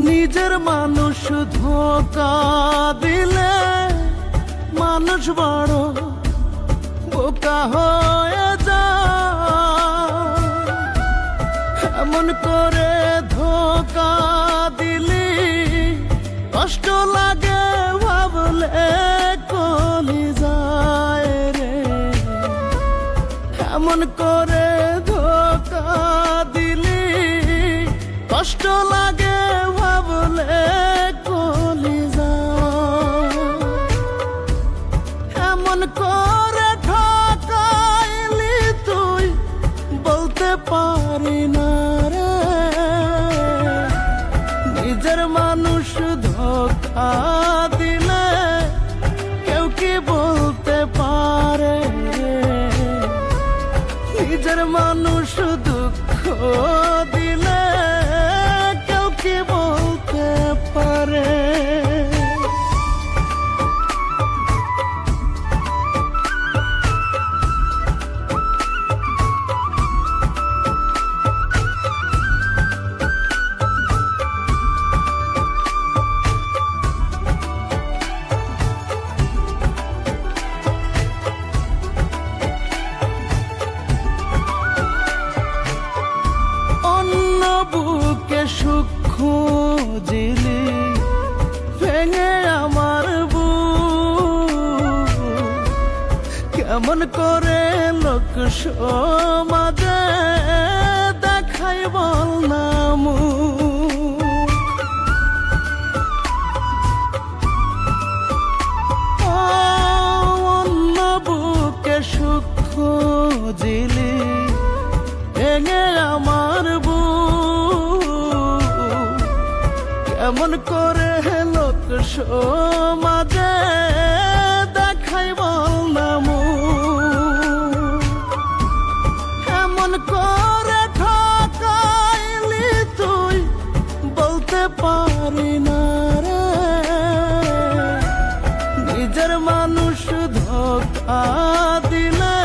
নিজের মানুষ ধোঁকা দিলে মানুষ বড় বোকা হয়ে যায়। এমন করে ধোঁকা দিলি কষ্ট লাগে ভাবলে কলিজায় রে। এমন করে ধোঁকা দিলি কষ্ট লাগে ভাবলে কলিজায়। এমন করে ঠকাইলি তুই বলতে পারি না রে। নিজের মানুষ ধোঁকা দিলে কেউ কি বলতে পারে। নিজের মানুষ দুঃখ দিলে কেউ কি বলতে পারে। বুকে সুখ খুঁজিলি ভেঙে আমার বুক। কেমন করে লোক সমাজে দেখাই বল না মুখ। অন্য বুকে সুখ খুঁজিলি ভেঙে আমার এমন করে লোক সমাজে দেখাই বল না মুখ। এমন করে ঠকাইলি তুই বলতে পারি না রে। নিজের মানুষ ধোঁকা দিলে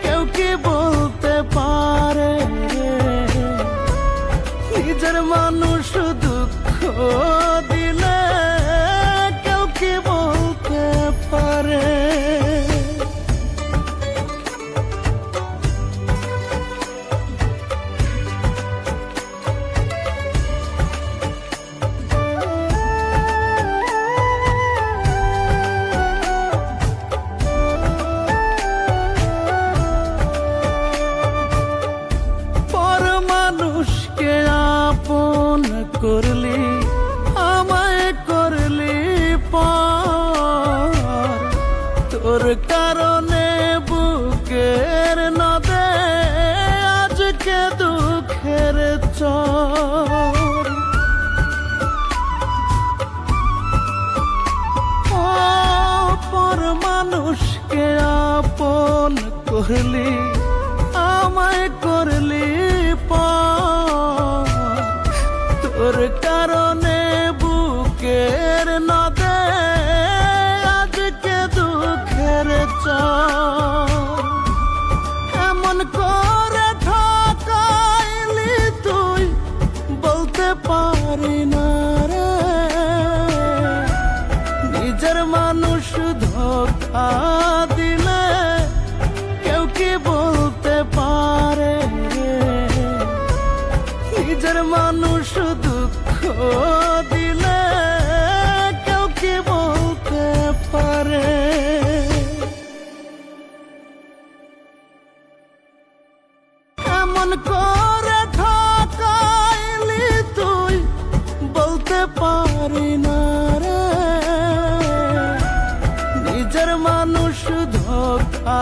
কেউ কি বলতে পারে। নিজের মানুষ দুঃখ দিলে কেউ কি বলতে পারে। পর মানুষকে আপন করলি আমায় করলি পর। তোর কারণে বুকের নদে আজকে দুঃখের চর। পর মানুষকে আপন করলি আমায় করলি পর। তোর কারণে বুকের নদে আজকে দুঃখের চর। এমন করে ঠকাইলি তুই বলতে পারি না রে। নিজের মানুষ ধোঁকা দিলে কেউ কি বলতে পারে। নিজের মানুষ দুঃখ দিলে কেউ কি বলতে পারে। এমন করে ঠকাইলি তুই বলতে পারি না রে। নিজের মানুষ ধোঁকা